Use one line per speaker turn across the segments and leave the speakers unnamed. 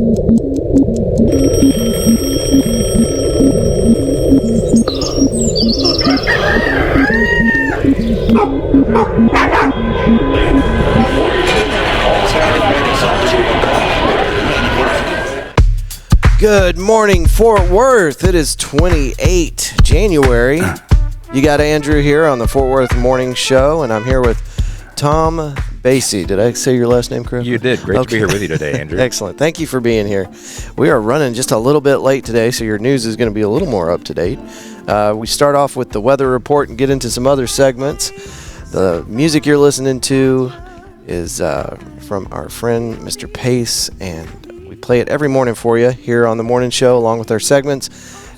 Good morning, Fort Worth. It is 28 January. You got Andrew here on the Fort Worth Morning Show, and I'm here with Tom Basey. Did I say your last name correctly?
You did. Great to be here with you today, Andrew.
Excellent. Thank you for being here. We are running just a little bit late today, so your news is going to be a little more up to date. We start off with the weather report and get into some other segments. The music you're listening to is from our friend Mr. Pace, and we play it every morning for you here on the morning show along with our segments.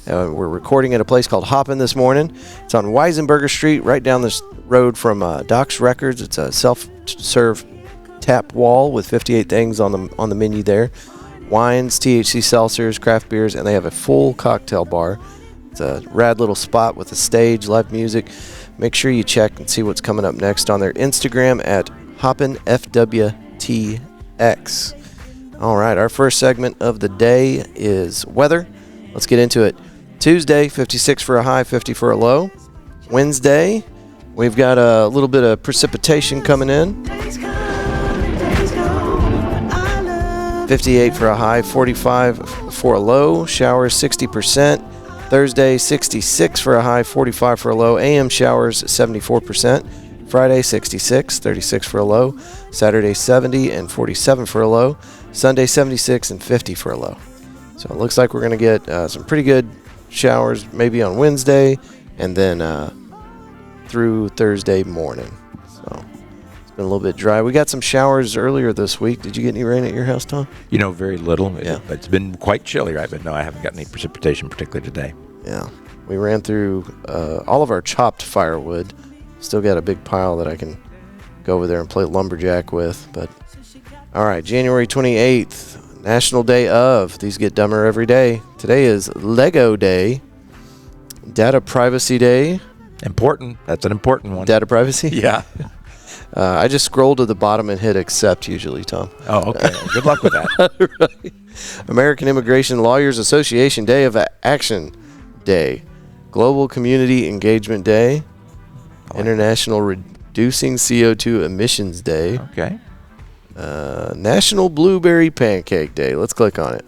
We're recording at a place called Hoppin this morning. It's on Weisenberger Street, right down this road from Doc's Records. It's a self-serve tap wall with 58 things on the menu there. Wines, THC seltzers, craft beers, and they have a full cocktail bar. It's a rad little spot with a stage, live music. Make sure you check and see what's coming up next on their Instagram at Hoppin FWTX. All right, our first segment of the day is weather. Let's get into it. Tuesday, 56 for a high, 50 for a low. Wednesday, we've got a little bit of precipitation coming in. 58 for a high, 45 for a low. Showers 60%. Thursday, 66 for a high, 45 for a low. AM showers 74%. Friday, 66, 36 for a low. Saturday, 70 and 47 for a low. Sunday, 76 and 50 for a low. So it looks like we're going to get some pretty good showers maybe on Wednesday and then through Thursday morning. So it's been a little bit dry. We got some showers earlier this week. Did you get any rain at your house, Tom?
You know, very little.
Yeah.
It's been quite chilly, right? But no, I haven't got any precipitation particularly today.
Yeah. We ran through all of our chopped firewood. Still got a big pile that I can go over there and play lumberjack with. But all right, January 28th, National Day of. These get dumber every day. Today is Lego Day. Data Privacy Day.
Important. That's an important one.
Data privacy?
Yeah.
I just scroll to the bottom and hit accept usually, Tom.
Oh, okay. Good luck with that.
Right. American Immigration Lawyers Association Day of Action Day. Global Community Engagement Day. International Reducing CO2 Emissions Day.
Okay.
National Blueberry Pancake Day. Let's click on it.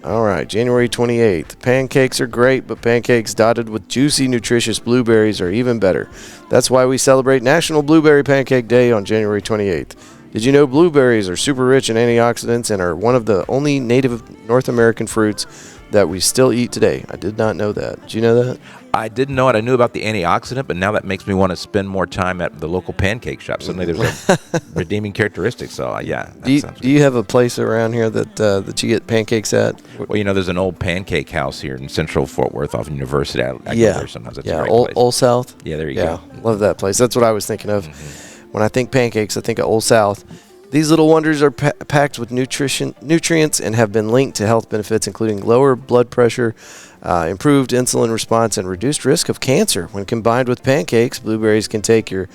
All right, January 28th. Pancakes are great, but pancakes dotted with juicy, nutritious blueberries are even better. That's why we celebrate National Blueberry Pancake Day on January 28th. Did you know blueberries are super rich in antioxidants and are one of the only native North American fruits that we still eat today? I did not know that. Did you know that?
I didn't know it. I knew about the antioxidant, but now that makes me want to spend more time at the local pancake shop. Suddenly there's a redeeming characteristic. So, yeah.
Do you have a place around here that you get pancakes at?
Well, you know, there's an old pancake house here in Central Fort Worth off University. I go there sometimes. It's a great place.
Old South?
Yeah, there you go.
Love that place. That's what I was thinking of. Mm-hmm. When I think pancakes, I think of Old South. These little wonders are packed with nutrients and have been linked to health benefits, including lower blood pressure, improved insulin response, and reduced risk of cancer. When combined with pancakes, blueberries can take your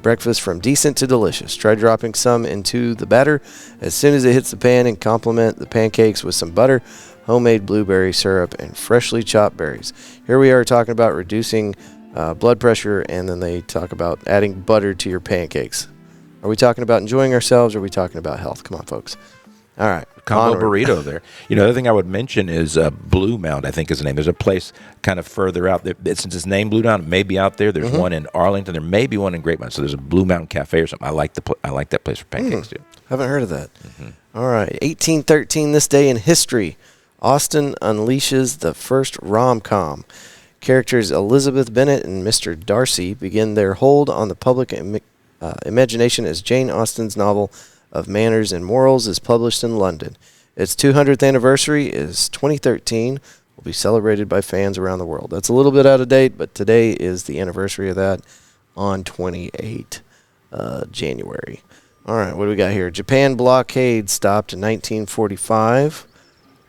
breakfast from decent to delicious. Try dropping some into the batter as soon as it hits the pan and complement the pancakes with some butter, homemade blueberry syrup, and freshly chopped berries. Here we are talking about reducing blood pressure, and then they talk about adding butter to your pancakes. Are we talking about enjoying ourselves, or are we talking about health? Come on, folks. All right.
Combo burrito there. You know, the other thing I would mention is Blue Mound, I think is the name. There's a place kind of further out there. Since it's named Blue Mound, it may be out there. There's one in Arlington. There may be one in Grapevine. So there's a Blue Mountain Cafe or something. I like that place for pancakes, too.
Haven't heard of that. All right. 1813, this day in history. Austin unleashes the first rom-com. Characters Elizabeth Bennet and Mr. Darcy begin their hold on the public imagination as Jane Austen's novel of Manners and Morals is published in London. Its 200th anniversary is 2013. Will be celebrated by fans around the world. That's a little bit out of date, but today is the anniversary of that on 28 January. All right, what do we got here? Japan blockade stopped in 1945.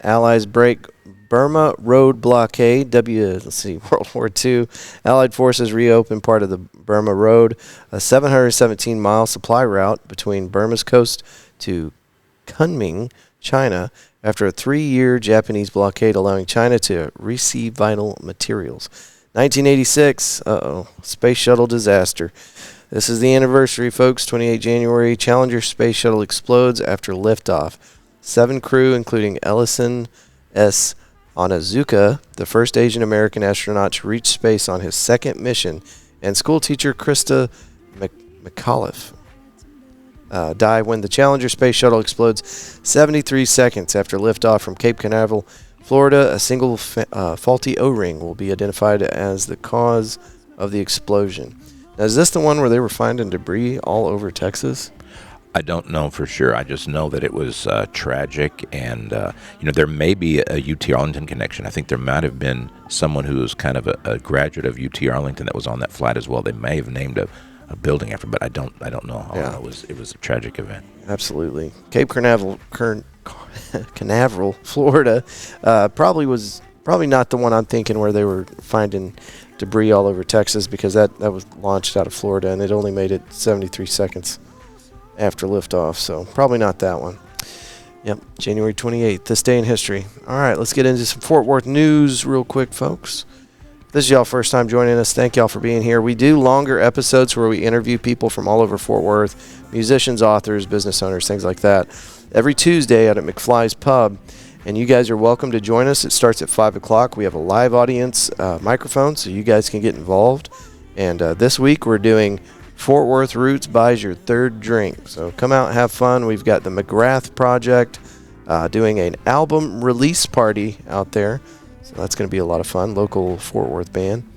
Allies break Burma Road blockade. World War II. Allied forces reopen part of the Burma Road, a 717-mile supply route between Burma's coast to Kunming, China, after a 3-year Japanese blockade allowing China to receive vital materials. 1986, space shuttle disaster. This is the anniversary, folks. 28 January, Challenger space shuttle explodes after liftoff. 7 crew, including Ellison S. Onizuka, the first Asian American astronaut to reach space on his second mission, and schoolteacher Krista McAuliffe, die when the Challenger space shuttle explodes 73 seconds after liftoff from Cape Canaveral, Florida. A single faulty O-ring will be identified as the cause of the explosion. Now, is this the one where they were finding debris all over Texas?
I don't know for sure. I just know that it was tragic, and there may be a UT Arlington connection. I think there might have been someone who was kind of a graduate of UT Arlington that was on that flight as well. They may have named a building after, but I don't know. All I know it was a tragic event.
Absolutely. Cape Canaveral, Florida, probably not the one I'm thinking where they were finding debris all over Texas, because that was launched out of Florida, and it only made it 73 seconds after liftoff, so probably not that one. Yep, January 28th, this day in history. All right, let's get into some Fort Worth news real quick, folks. If this is y'all first time joining us, thank y'all for being here. We do longer episodes where we interview people from all over Fort Worth, musicians, authors, business owners, things like that, every Tuesday out at McFly's Pub, and you guys are welcome to join us. It starts at 5 o'clock. We have a live audience microphone, so you guys can get involved, and this week we're doing Fort Worth Roots buys your third drink. So come out and have fun. We've got the McGrath Project doing an album release party out there. So that's going to be a lot of fun. Local Fort Worth band.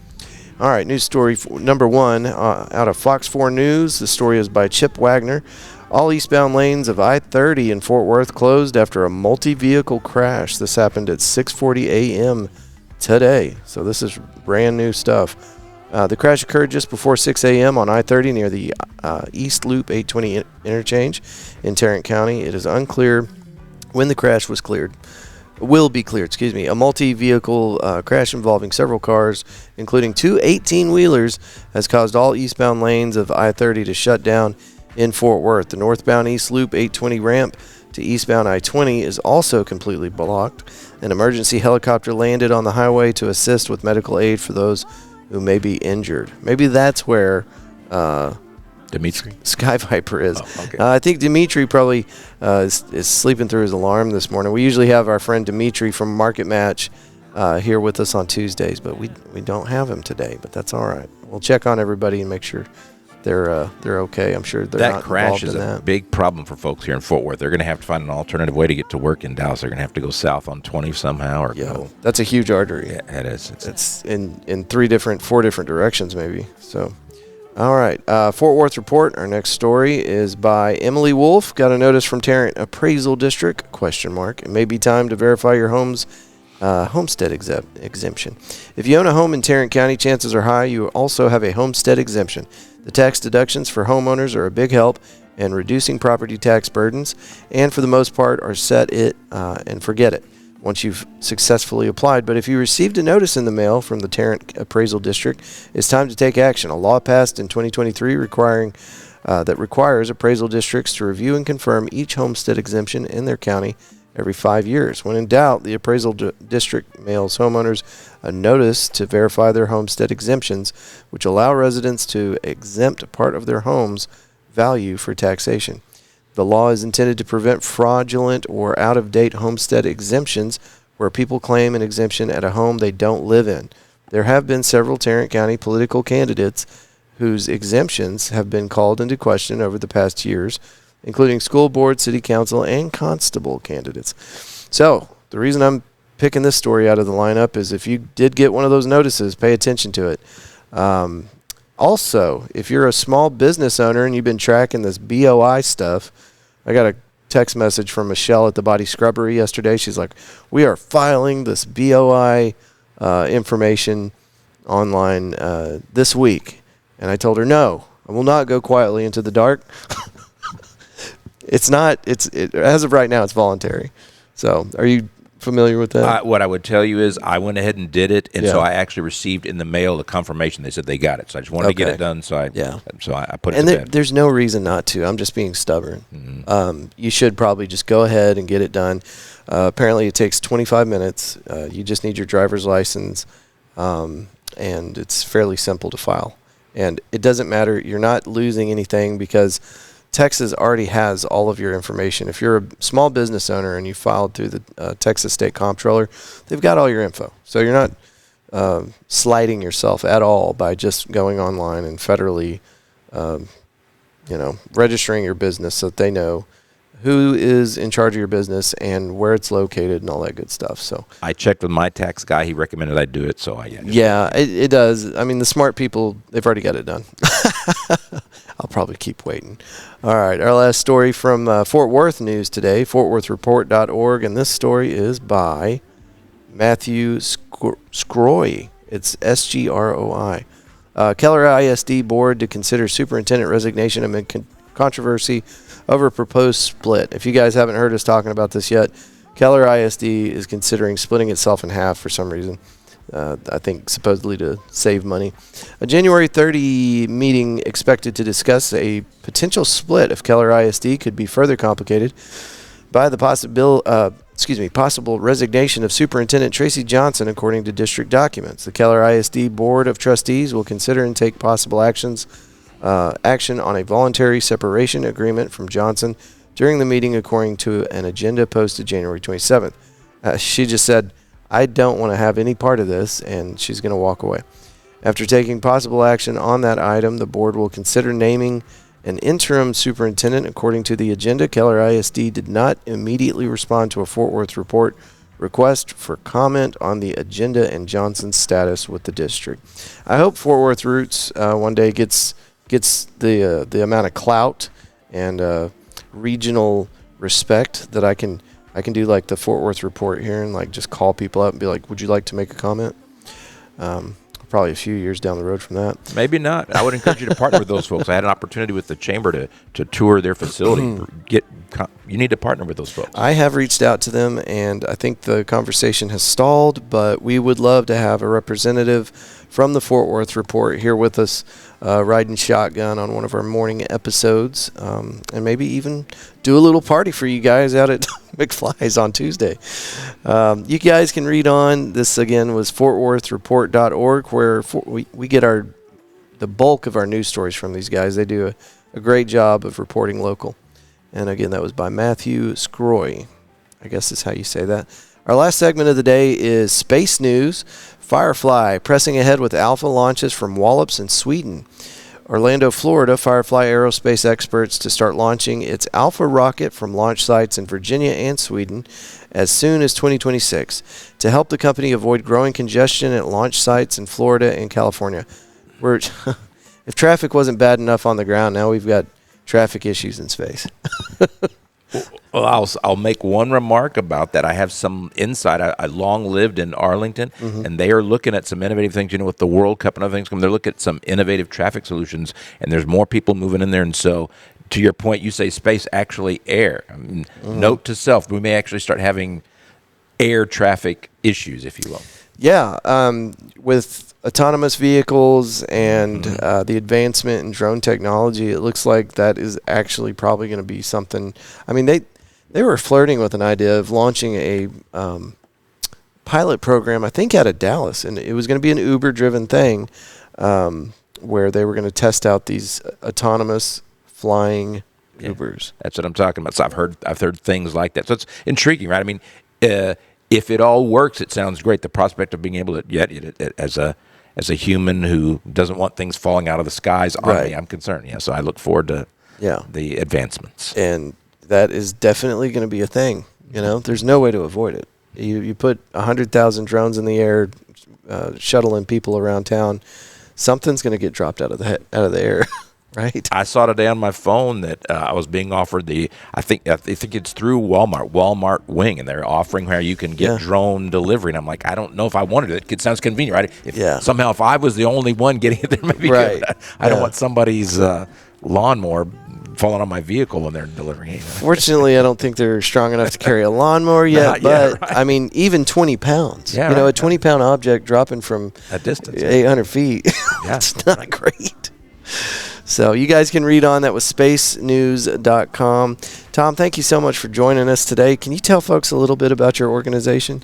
All right, news story number 1 out of Fox 4 News. The story is by Chip Wagner. All eastbound lanes of I-30 in Fort Worth closed after a multi-vehicle crash. This happened at 6:40 a.m. today. So this is brand new stuff. The crash occurred just before 6 a.m. on I-30 near the East Loop 820 interchange in Tarrant County. It is unclear when the crash will be cleared. A multi-vehicle crash involving several cars, including 2 18-wheelers, has caused all eastbound lanes of I-30 to shut down in Fort Worth. The northbound East Loop 820 ramp to eastbound I-20 is also completely blocked. An emergency helicopter landed on the highway to assist with medical aid for those who may be injured. Maybe that's where
Dimitri
Sky Viper is.
Oh, okay.
I think Dimitri probably is sleeping through his alarm this morning. We usually have our friend Dimitri from Market Match here with us on Tuesdays, but we don't have him today. But that's all right. We'll check on everybody and make sure they're okay. I'm sure they're not
crash
involved in
is
that.
a big problem for folks here in Fort Worth. They're going to have to find an alternative way to get to work in Dallas. They're going to have to go south on 20 somehow, or go.
That's a huge artery.
Yeah, it is.
It's in 4 different directions maybe. So, all right. Fort Worth Report. Our next story is by Emily Wolf. Got a notice from Tarrant Appraisal District? ? It may be time to verify your home's homestead exemption. If you own a home in Tarrant County, chances are high you also have a homestead exemption. The tax deductions for homeowners are a big help in reducing property tax burdens, and for the most part are set it and forget it once you've successfully applied. But if you received a notice in the mail from the Tarrant Appraisal District, it's time to take action. A law passed in 2023 that requires appraisal districts to review and confirm each homestead exemption in their county every 5 years. When in doubt, the appraisal district mails homeowners a notice to verify their homestead exemptions, which allow residents to exempt part of their home's value for taxation. The law is intended to prevent fraudulent or out-of-date homestead exemptions where people claim an exemption at a home they don't live in. There have been several Tarrant County political candidates whose exemptions have been called into question over the past years, including school board, city council, and constable candidates. So, the reason I'm picking this story out of the lineup is if you did get one of those notices, pay attention to it. Also, if you're a small business owner and you've been tracking this BOI stuff, I got a text message from Michelle at the Body Scrubbery yesterday. She's like, we are filing this BOI information online this week. And I told her, no, I will not go quietly into the dark. As of right now, it's voluntary. So are you familiar with that?
What I would tell you is I went ahead and did it, and so
Yeah.
I actually received in the mail the confirmation. They said they got it, so I just wanted to get
Okay.
it done. So I put it
And
to bed.
there's no reason not to. I'm just being stubborn. You should probably just go ahead and get it done. Apparently, it takes 25 minutes. You just need your driver's license, and it's fairly simple to file. And it doesn't matter. You're not losing anything because Texas already has all of your information. If you're a small business owner and you filed through the Texas State Comptroller, they've got all your info. So you're not slighting yourself at all by just going online and federally, registering your business so that they know who is in charge of your business and where it's located and all that good stuff. So
I checked with my tax guy. He recommended I do it, so
it does. I mean, the smart people, they've already got it done. I'll probably keep waiting. All right, our last story from Fort Worth News today, fortworthreport.org, and this story is by Matthew Scroi. It's S-G-R-O-I. Keller ISD Board to consider superintendent resignation amid controversy over proposed split. If you guys haven't heard us talking about this yet, Keller ISD is considering splitting itself in half for some reason. I think supposedly to save money. A January 30 meeting expected to discuss a potential split if Keller ISD could be further complicated by the possible resignation of Superintendent Tracy Johnson, according to district documents. The Keller ISD Board of Trustees will consider and take possible action on a voluntary separation agreement from Johnson during the meeting, according to an agenda posted January 27th. She just said, I don't want to have any part of this, and she's going to walk away. After taking possible action on that item, the board will consider naming an interim superintendent. According to the agenda, Keller ISD did not immediately respond to a Fort Worth Report request for comment on the agenda and Johnson's status with the district. I hope Fort Worth Roots one day gets the amount of clout and regional respect that I can do like the Fort Worth Report here and like just call people up and be like, would you like to make a comment? Probably a few years down the road from that.
Maybe not. I would encourage you to partner with those folks. I had an opportunity with the chamber to tour their facility. You need to partner with those folks.
I have reached out to them, and I think the conversation has stalled, but we would love to have a representative from the Fort Worth Report here with us, riding shotgun on one of our morning episodes, and maybe even do a little party for you guys out at McFly's on Tuesday. You guys can read on. This, again, was fortworthreport.org, where we get the bulk of our news stories from these guys. They do a great job of reporting local. And again, that was by Matthew Scroi. I guess is how you say that. Our last segment of the day is space news. Firefly pressing ahead with alpha launches from Wallops in Sweden. Orlando, Florida, Firefly Aerospace experts to start launching its Alpha rocket from launch sites in Virginia and Sweden as soon as 2026 to help the company avoid growing congestion at launch sites in Florida and California. If traffic wasn't bad enough on the ground, now we've got traffic issues in space.
Well, I'll make one remark about that. I have some insight. I long lived in Arlington, and they are looking at some innovative things. You know, with the World Cup and other things coming, they're looking at some innovative traffic solutions, and there's more people moving in there. And so, to your point, you say space, actually air. I mean, note to self, we may actually start having air traffic issues, if you will.
Yeah, with autonomous vehicles and the advancement in drone technology, it looks like that is actually probably going to be something. I mean, they were flirting with an idea of launching a pilot program, I think, out of Dallas, and it was going to be an Uber-driven thing where they were going to test out these autonomous flying Ubers.
That's what I'm talking about. So I've heard things like that. So it's intriguing, right? I mean, if it all works, it sounds great. The prospect of being able to, as a human who doesn't want things falling out of the skies on me, I'm concerned. Yeah, so I look forward to the advancements.
And that is definitely going to be a thing. You know, there's no way to avoid it. You put 100,000 drones in the air, shuttling people around town, something's going to get dropped out of the air. Right.
I saw today on my phone that I was being offered I think it's through Walmart Wing, and they're offering where you can get drone delivery. And I'm like, I don't know if I wanted it. It sounds convenient, right? Somehow if I was the only one getting it there, maybe good. I don't want somebody's lawnmower falling on my vehicle when they're delivering it.
Fortunately, I don't think they're strong enough to carry a lawnmower yet. But I mean, even 20 pounds.
Yeah,
a 20-pound object dropping from
a distance,
800 feet. That's not great. So you guys can read on that with spacenews.com. Tom, thank you so much for joining us today. Can you tell folks a little bit about your organization?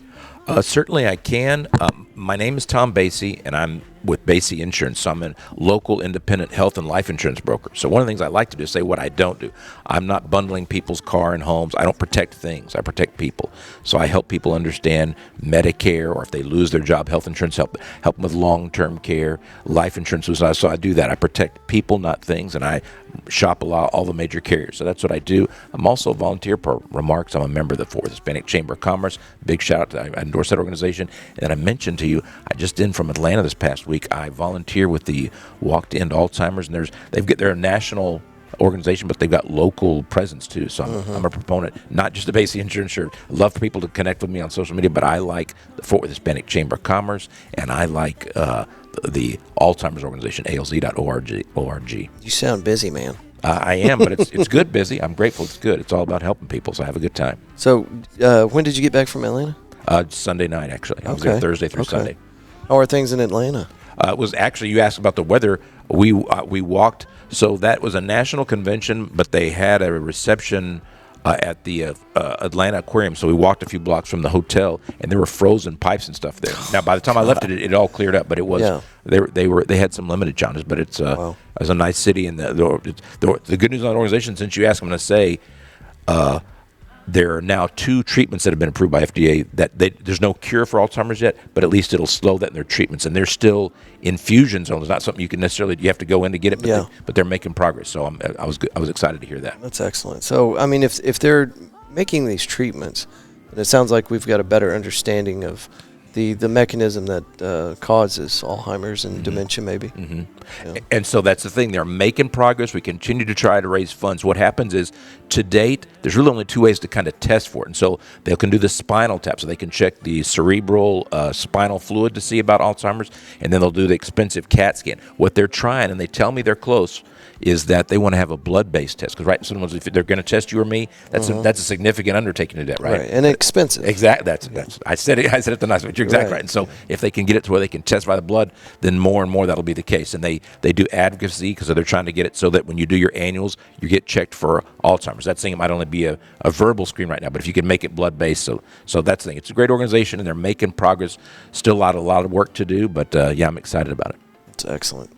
Certainly I can. My name is Tom Basey, and I'm with Basey Insurance. So I'm a local independent health and life insurance broker. So one of the things I like to do is say what I don't do. I'm not bundling people's car and homes. I don't protect things. I protect people. So I help people understand Medicare, or if they lose their job, health insurance, help them with long-term care, life insurance. So I do that. I protect people, not things, and I shop all the major carriers. So that's what I do. I'm also a volunteer for Remarks. I'm a member of the Fourth Hispanic Chamber of Commerce. Big shout out to I endorse that organization. And I mentioned to you, I just in from Atlanta this past week. I volunteer with the Walk to End Alzheimer's, and they're a national organization, but they've got local presence too. So I'm a proponent, not just the Basey Insurance. Sure, love for people to connect with me on social media, but I like the Fort Worth Hispanic Chamber of Commerce, and I like the Alzheimer's organization, alz.org.
You sound busy, man.
I am, but it's good busy. I'm grateful it's good. It's all about helping people, so I have a good time.
So when did you get back from Atlanta?
Sunday night, actually. I was there Thursday through Sunday.
How are things in Atlanta?
It was actually, you asked about the weather. We walked, so that was a national convention, but they had a reception at the Atlanta Aquarium. So we walked a few blocks from the hotel, and there were frozen pipes and stuff there. Now, by the time I left it all cleared up, but it was they had some limited challenges. But it's a nice city, and the good news on the organization, since you asked, I'm going to say. There are now 2 treatments that have been approved by FDA there's no cure for Alzheimer's yet, but at least it'll slow that in their treatments. And they're still infusion zones. It's not something you have to go in to get it, but they're making progress. So I was excited to hear that.
That's excellent. So, I mean, if they're making these treatments, and it sounds like we've got a better understanding of the mechanism that causes Alzheimer's and dementia, maybe.
Mm-hmm. Yeah. And so that's the thing. They're making progress. We continue to try to raise funds. What happens is, to date, there's really only 2 ways to kind of test for it. And so they can do the spinal tap, so they can check the cerebral spinal fluid to see about Alzheimer's, and then they'll do the expensive CAT scan. What they're trying, and they tell me they're close, is that they want to have a blood-based test. Because if they're going to test you or me, that's a significant undertaking to do that, right?
And expensive.
Exactly. That's I said it the nice way. You're exactly right. And so if they can get it to where they can test by the blood, then more and more that'll be the case. And they do advocacy because they're trying to get it so that when you do your annuals, you get checked for Alzheimer's. That thing might only be a verbal screen right now, but if you can make it blood-based, so that's the thing. It's a great organization, and they're making progress. Still a lot of work to do, but I'm excited about it.
It's excellent.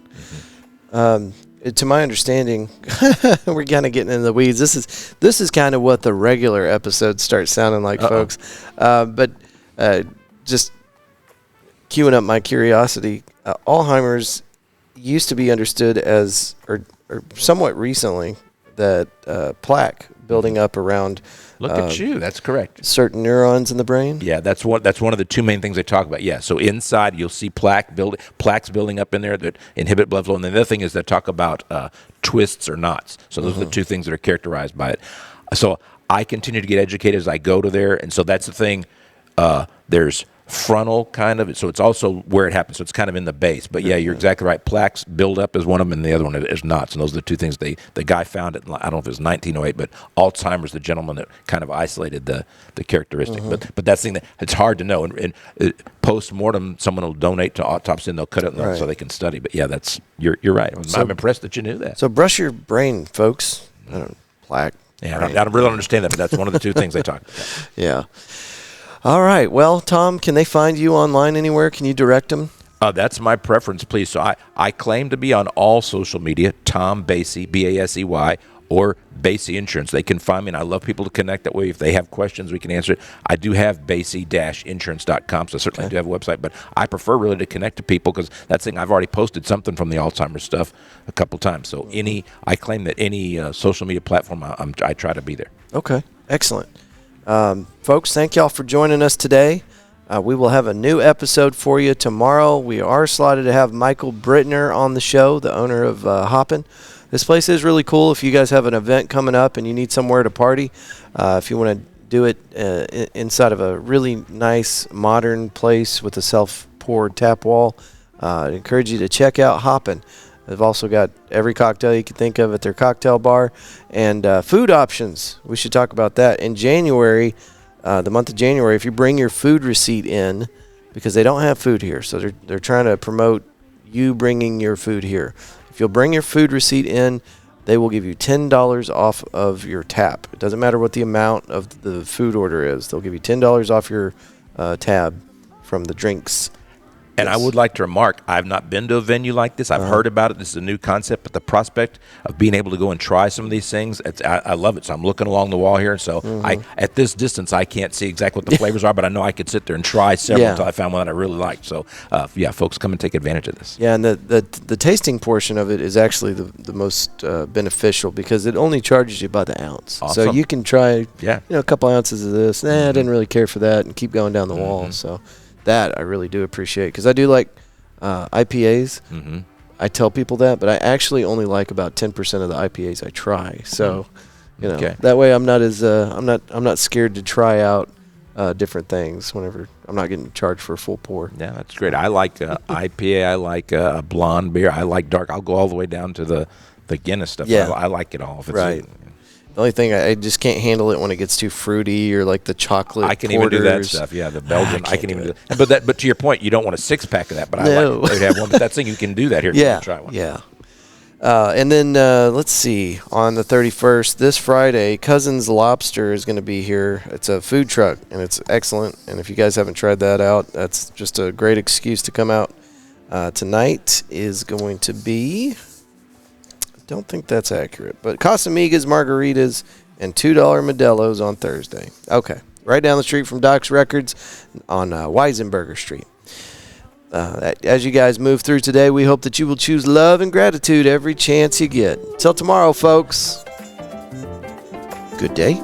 To my understanding, we're kind of getting into the weeds. This is kind of what the regular episodes start sounding like, folks. But just queuing up my curiosity, Alzheimer's used to be understood as, or somewhat recently, that plaque building up around.
Look at you. That's correct.
Certain neurons in the brain.
Yeah, that's one of the 2 main things they talk about. Yeah, so inside you'll see plaques building up in there that inhibit blood flow. And the other thing is they talk about twists or knots. So those are the 2 things that are characterized by it. So I continue to get educated as I go to there, and so that's the thing. There's frontal kind of, so it's also where it happens. So it's kind of in the base. But yeah, you're exactly right. Plaques build up is one of them, and the other one is knots. And those are the 2 things the guy found it. I don't know if it was 1908, but Alzheimer's, the gentleman that kind of isolated the characteristic. But that's the thing that it's hard to know. And post mortem, someone will donate to autopsy and they'll cut it so they can study. But yeah, you're right. I'm impressed that you knew that.
So brush your brain, folks. Plaque.
Yeah, I don't really understand that, but that's one of the 2 things they talk about.
Yeah. All right. Well, Tom, can they find you online anywhere? Can you direct them?
That's my preference, please. So I claim to be on all social media, Tom Basey, Basey, or Basey Insurance. They can find me, and I love people to connect that way. If they have questions, we can answer it. I do have Basey-insurance.com, so I certainly do have a website, but I prefer really to connect to people because that's the thing. I've already posted something from the Alzheimer's stuff a couple times. So I claim that any social media platform, I try to be there.
Okay. Excellent. Folks, thank y'all for joining us today. We will have a new episode for you tomorrow. We are slotted to have Michael Brittner on the show, the owner of Hoppin. This place is really cool. If you guys have an event coming up and you need somewhere to party, if you want to do it inside of a really nice modern place with a self-poured tap wall, I'd encourage you to check out Hoppin. They've also got every cocktail you can think of at their cocktail bar. And food options, we should talk about that. In January, the month of January, if you bring your food receipt in, because they don't have food here, so they're trying to promote you bringing your food here. If you'll bring your food receipt in, they will give you $10 off of your tap. It doesn't matter what the amount of the food order is. They'll give you $10 off your tab from the drinks.
And
Yes.
I would like to remark, I've not been to a venue like this. I've heard about it. This is a new concept, but the prospect of being able to go and try some of these things, I love it. So I'm looking along the wall here. And so at this distance, I can't see exactly what the flavors are, but I know I could sit there and try several until I found one that I really liked. So, folks, come and take advantage of this.
Yeah, and the tasting portion of it is actually the most beneficial because it only charges you by the ounce.
Awesome.
So you can try a couple ounces of this. I didn't really care for that, and keep going down the wall. So that I really do appreciate because I do like IPAs. I tell people that, but I actually only like about 10% of the IPAs I try. So, that way I'm not as I'm not scared to try out different things whenever I'm not getting charged for a full pour.
Yeah, that's great. I like IPA. I like a blonde beer. I like dark. I'll go all the way down to the Guinness stuff.
Yeah.
I like it all. If it's
Right. The only thing I just can't handle it when it gets too fruity or like the chocolate.
I can
porters.
even do that stuff. Yeah, the Belgian. I can even do
it.
that. But to your point, you don't want a 6-pack of that. But
No.
I like to have one. But that's the thing, you can do that here.
Yeah,
Try one.
yeah. And then let's see, on the 31st, this Friday, Cousins Lobster is going to be here. It's a food truck, and it's excellent. And if you guys haven't tried that out, that's just a great excuse to come out. Tonight is going to be, I don't think that's accurate, but Casamigas, margaritas, and $2 Modelo's on Thursday. Okay, right down the street from Doc's Records on Weisenberger Street. As you guys move through today, we hope that you will choose love and gratitude every chance you get. Till tomorrow, folks. Good day.